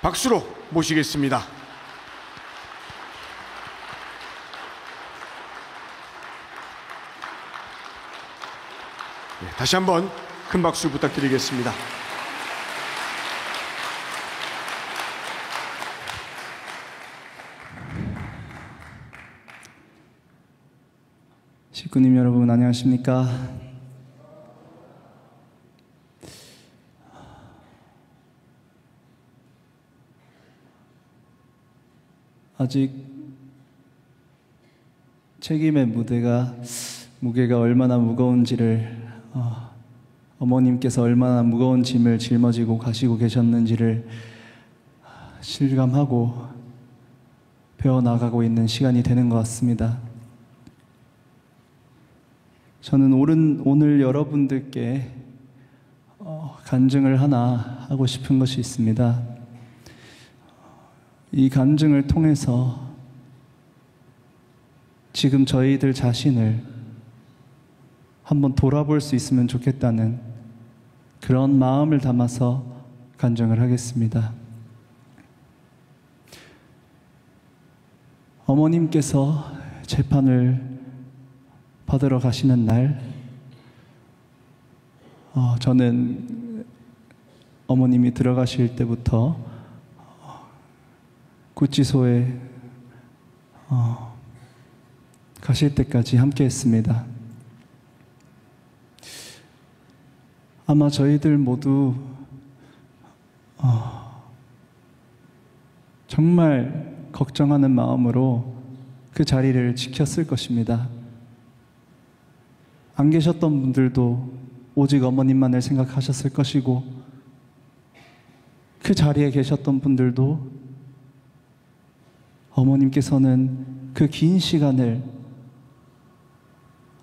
박수로 모시겠습니다. 다시 한번 큰 박수 부탁드리겠습니다. 식구님 여러분 안녕하십니까? 아직 책임의 무게가 얼마나 무거운지를 어머님께서 얼마나 무거운 짐을 짊어지고 가시고 계셨는지를 실감하고 배워나가고 있는 시간이 되는 것 같습니다. 저는 오늘 여러분들께 간증을 하나 하고 싶은 것이 있습니다. 이 간증을 통해서 지금 저희들 자신을 한번 돌아볼 수 있으면 좋겠다는 그런 마음을 담아서 간증을 하겠습니다. 어머님께서 재판을 받으러 가시는 날, 저는 어머님이 들어가실 때부터 구치소에 가실 때까지 함께 했습니다. 아마 저희들 모두 정말 걱정하는 마음으로 그 자리를 지켰을 것입니다. 안 계셨던 분들도 오직 어머님만을 생각하셨을 것이고, 그 자리에 계셨던 분들도 어머님께서는 그 긴 시간을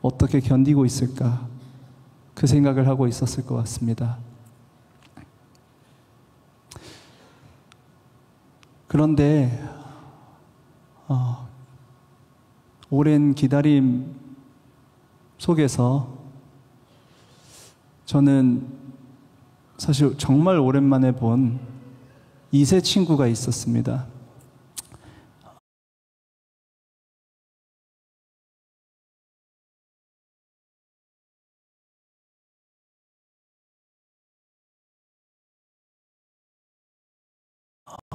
어떻게 견디고 있을까, 그 생각을 하고 있었을 것 같습니다. 그런데 오랜 기다림 속에서 저는 사실 정말 오랜만에 본 2세 친구가 있었습니다.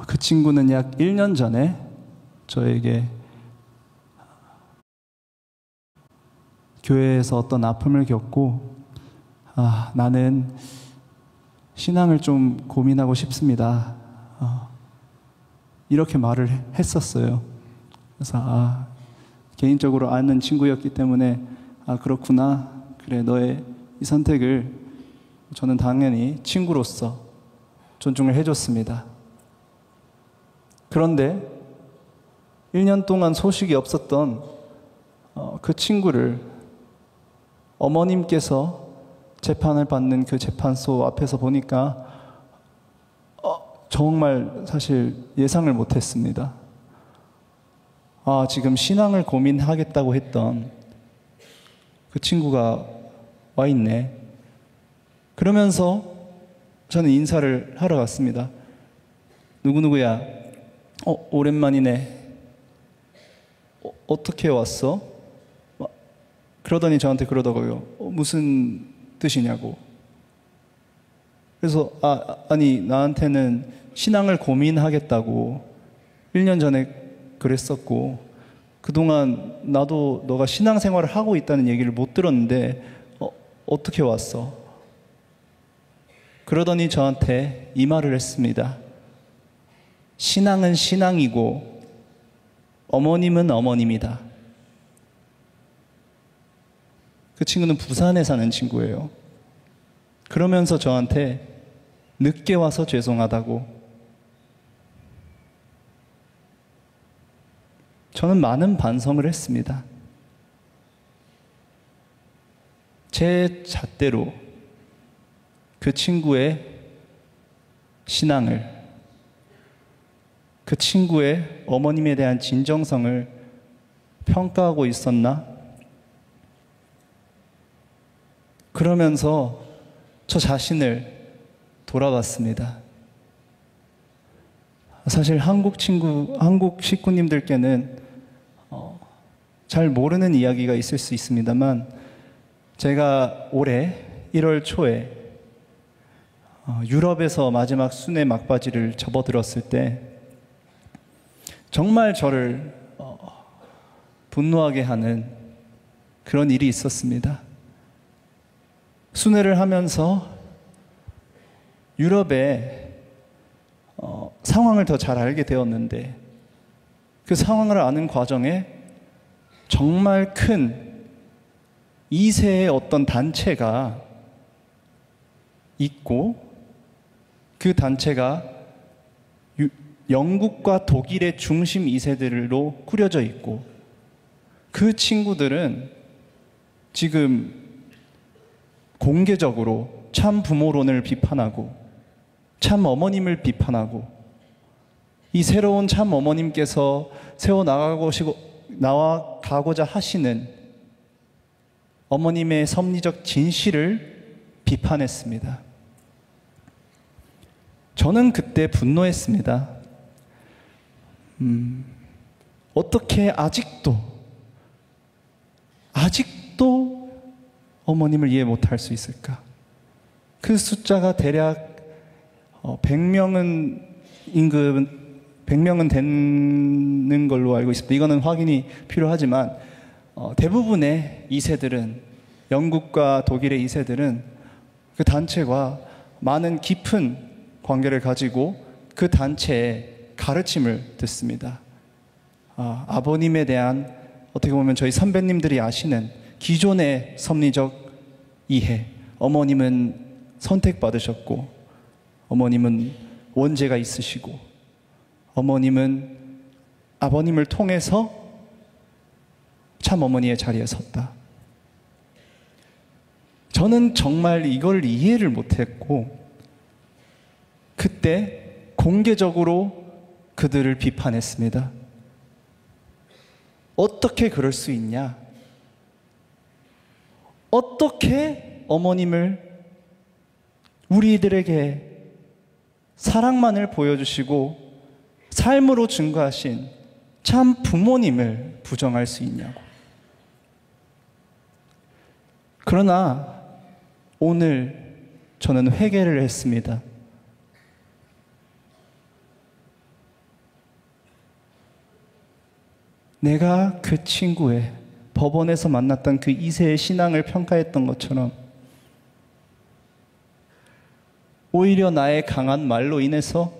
그 친구는 약 1년 전에 저에게 교회에서 어떤 아픔을 겪고 나는 신앙을 좀 고민하고 싶습니다. 이렇게 말을 했었어요. 그래서 개인적으로 아는 친구였기 때문에 그렇구나. 그래, 너의 이 선택을 저는 당연히 친구로서 존중을 해줬습니다. 그런데 1년 동안 소식이 없었던 그 친구를 어머님께서 재판을 받는 그 재판소 앞에서 보니까 정말 사실 예상을 못했습니다. 지금 신앙을 고민하겠다고 했던 그 친구가 와 있네. 그러면서 저는 인사를 하러 갔습니다. 누구누구야? 오랜만이네. 어떻게 왔어? 그러더니 저한테 그러더라고요. 무슨 뜻이냐고. 그래서 아니 나한테는 신앙을 고민하겠다고 1년 전에 그랬었고, 그동안 나도 너가 신앙생활을 하고 있다는 얘기를 못 들었는데 어떻게 왔어? 그러더니 저한테 이 말을 했습니다. 신앙은 신앙이고 어머님은 어머님이다. 그 친구는 부산에 사는 친구예요. 그러면서 저한테 늦게 와서 죄송하다고. 저는 많은 반성을 했습니다. 제 잣대로 그 친구의 신앙을, 그 친구의 어머님에 대한 진정성을 평가하고 있었나? 그러면서 저 자신을 돌아봤습니다. 사실 한국 식구님들께는 잘 모르는 이야기가 있을 수 있습니다만, 제가 올해 1월 초에 유럽에서 마지막 순회 막바지를 접어들었을 때 정말 저를 분노하게 하는 그런 일이 있었습니다. 순회를 하면서 유럽의 상황을 더 잘 알게 되었는데, 그 상황을 아는 과정에 정말 큰 2세의 어떤 단체가 있고, 그 단체가 영국과 독일의 중심 2세들로 꾸려져 있고, 그 친구들은 지금 공개적으로 참 부모론을 비판하고 참 어머님을 비판하고, 이 새로운 참 어머님께서 나아가고자 하시는 어머님의 섭리적 진실을 비판했습니다. 저는 그때 분노했습니다. 어떻게 아직도 어머님을 이해 못할 수 있을까? 그 숫자가 대략 100명은 되는 걸로 알고 있습니다. 이거는 확인이 필요하지만 대부분의 2세들은, 영국과 독일의 2세들은 그 단체와 많은 깊은 관계를 가지고 그 단체의 가르침을 듣습니다. 아버님에 대한, 어떻게 보면 저희 선배님들이 아시는 기존의 섭리적 이해, 어머님은 선택받으셨고, 어머님은 원죄가 있으시고, 어머님은 아버님을 통해서 참 어머니의 자리에 섰다. 저는 정말 이걸 이해를 못했고, 그때 공개적으로 그들을 비판했습니다. 어떻게 그럴 수 있냐? 어떻게 어머님을, 우리들에게 사랑만을 보여주시고 삶으로 증거하신 참 부모님을 부정할 수 있냐고. 그러나 오늘 저는 회개를 했습니다. 내가 그 친구의 법원에서 만났던 그 2세의 신앙을 평가했던 것처럼, 오히려 나의 강한 말로 인해서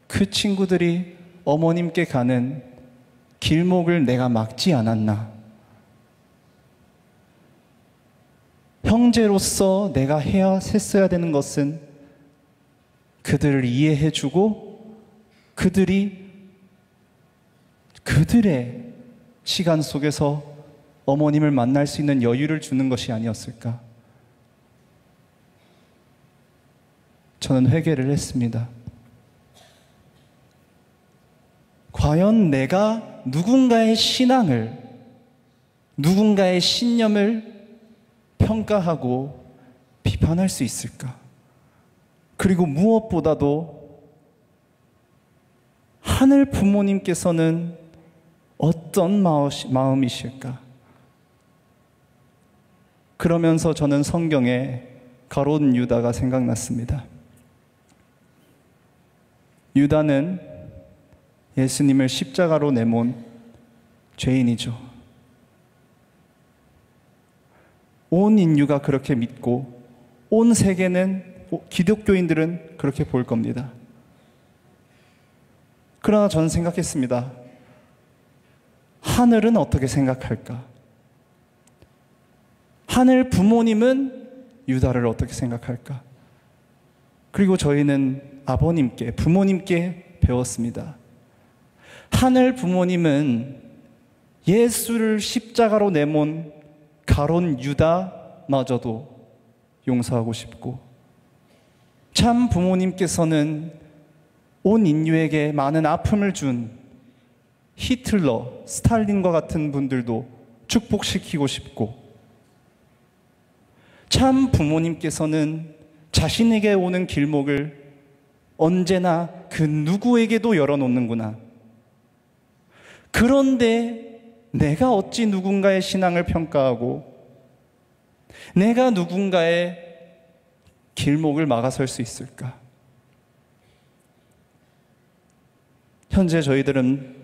그 친구들이 어머님께 가는 길목을 내가 막지 않았나. 형제로서 내가 했어야 되는 것은 그들을 이해해주고, 그들의 시간 속에서 어머님을 만날 수 있는 여유를 주는 것이 아니었을까. 저는 회개를 했습니다. 과연 내가 누군가의 신앙을, 누군가의 신념을 평가하고 비판할 수 있을까? 그리고 무엇보다도 하늘 부모님께서는 어떤 마음이실까? 그러면서 저는 성경에 가룟 유다가 생각났습니다. 유다는 예수님을 십자가로 내몬 죄인이죠. 온 인류가 그렇게 믿고, 온 세계는, 기독교인들은 그렇게 볼 겁니다. 그러나 저는 생각했습니다. 하늘은 어떻게 생각할까? 하늘 부모님은 유다를 어떻게 생각할까? 그리고 저희는 아버님께, 부모님께 배웠습니다. 하늘 부모님은 예수를 십자가로 내몬 가룟 유다마저도 용서하고 싶고, 참 부모님께서는 온 인류에게 많은 아픔을 준 히틀러, 스탈린과 같은 분들도 축복시키고 싶고, 참 부모님께서는 자신에게 오는 길목을 언제나 그 그 누구에게도 열어놓는구나. 그런데 내가 어찌 누군가의 신앙을 평가하고 내가 누군가의 길목을 막아설 수 있을까? 현재 저희들은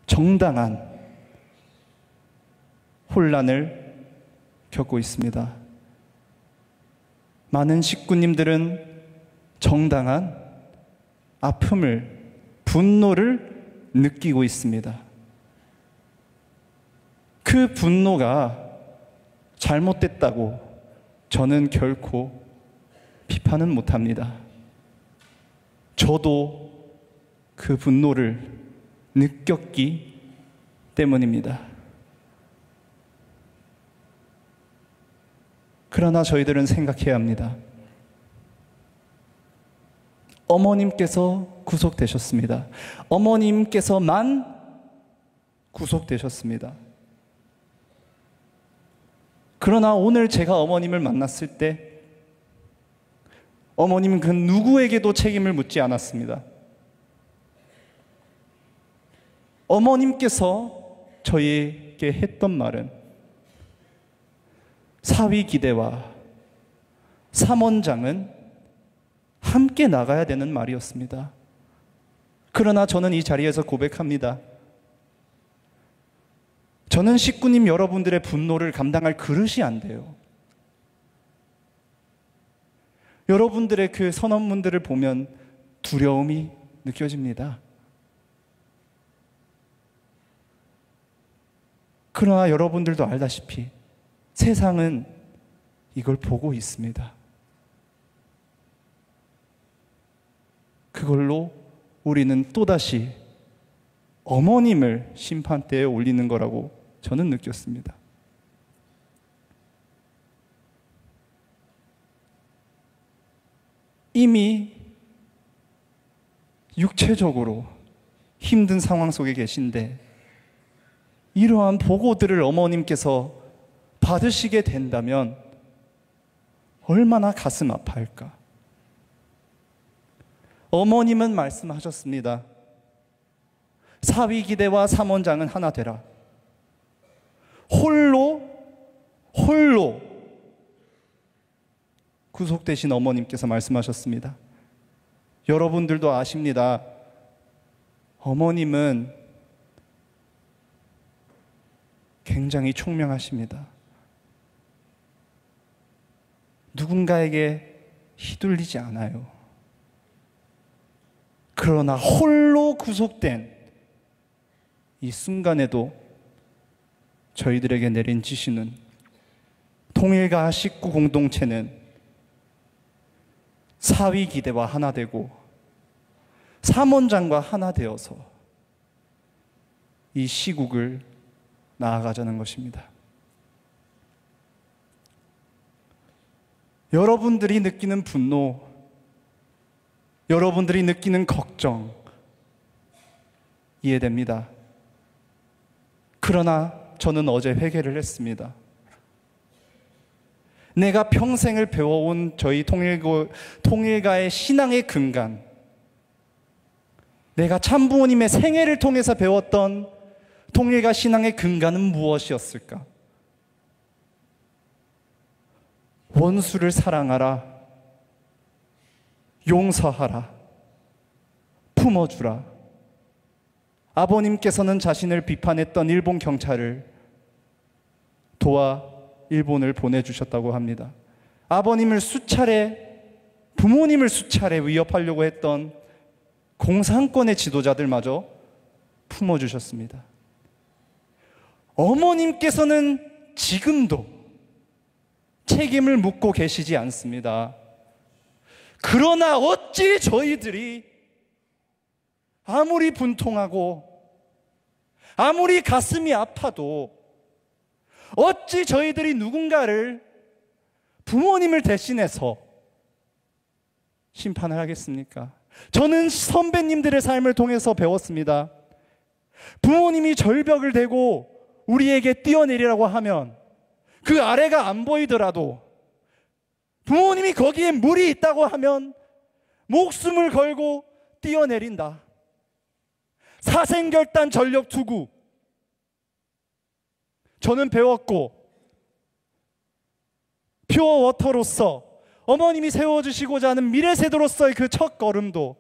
정당한 혼란을 겪고 있습니다. 많은 식구님들은 정당한 아픔을, 분노를 느끼고 있습니다. 그 분노가 잘못됐다고 저는 결코 비판은 못합니다. 저도 그 분노를 느꼈기 때문입니다. 그러나 저희들은 생각해야 합니다. 어머님께서 구속되셨습니다. 어머님께서만 구속되셨습니다. 그러나 오늘 제가 어머님을 만났을 때 어머님은 그 누구에게도 책임을 묻지 않았습니다. 어머님께서 저희에게 했던 말은 사위기대와 삼원장은 함께 나가야 되는 말이었습니다. 그러나 저는 이 자리에서 고백합니다. 저는 식구님 여러분들의 분노를 감당할 그릇이 안 돼요. 여러분들의 그 선언문들을 보면 두려움이 느껴집니다. 그러나 여러분들도 알다시피 세상은 이걸 보고 있습니다. 그걸로 우리는 또다시 어머님을 심판대에 올리는 거라고 저는 느꼈습니다. 이미 육체적으로 힘든 상황 속에 계신데 이러한 보고들을 어머님께서 받으시게 된다면 얼마나 가슴 아파할까? 어머님은 말씀하셨습니다. 사위기대와 삼원장은 하나 되라. 홀로 구속되신 어머님께서 말씀하셨습니다. 여러분들도 아십니다. 어머님은 굉장히 총명하십니다. 누군가에게 휘둘리지 않아요. 그러나 홀로 구속된 이 순간에도 저희들에게 내린 지시는 통일가 식구 공동체는 사위기대와 하나 되고 삼원장과 하나 되어서 이 시국을 나아가자는 것입니다. 여러분들이 느끼는 분노, 여러분들이 느끼는 걱정 이해됩니다. 그러나 저는 어제 회개를 했습니다. 내가 평생을 배워온 저희 통일가의 신앙의 근간, 내가 참부모님의 생애를 통해서 배웠던 통일가 신앙의 근간은 무엇이었을까? 원수를 사랑하라, 용서하라, 품어주라. 아버님께서는 자신을 비판했던 일본 경찰을 도와 일본을 보내주셨다고 합니다. 아버님을 수차례, 부모님을 수차례 위협하려고 했던 공산권의 지도자들마저 품어주셨습니다. 어머님께서는 지금도 책임을 묻고 계시지 않습니다. 그러나 어찌 저희들이 아무리 분통하고 아무리 가슴이 아파도 어찌 저희들이 누군가를 부모님을 대신해서 심판을 하겠습니까? 저는 선배님들의 삶을 통해서 배웠습니다. 부모님이 절벽을 대고 우리에게 뛰어내리라고 하면 그 아래가 안 보이더라도 부모님이 거기에 물이 있다고 하면 목숨을 걸고 뛰어내린다. 사생결단 전력 투구. 저는 배웠고 퓨어 워터로서 어머님이 세워주시고자 하는 미래 세대로서의 그 첫 걸음도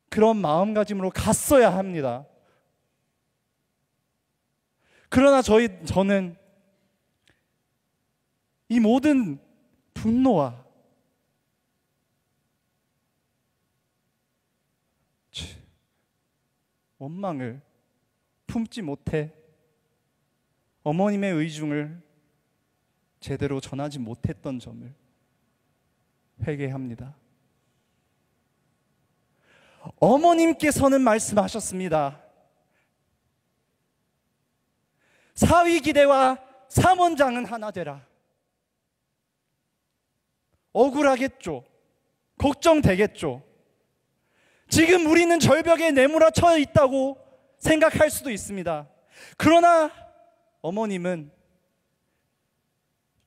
그런 마음가짐으로 갔어야 합니다. 그러나 저는 이 모든 분노와 원망을 품지 못해 어머님의 의중을 제대로 전하지 못했던 점을 회개합니다. 어머님께서는 말씀하셨습니다. 사위기대와 삼원장은 하나 되라. 억울하겠죠. 걱정되겠죠. 지금 우리는 절벽에 내몰아쳐 있다고 생각할 수도 있습니다. 그러나 어머님은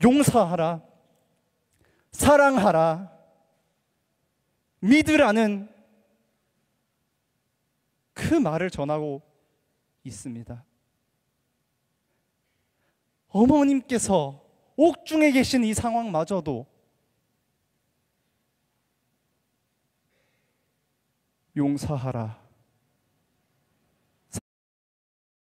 용서하라, 사랑하라, 믿으라는 그 말을 전하고 있습니다. 어머님께서 옥중에 계신 이 상황마저도 용서하라,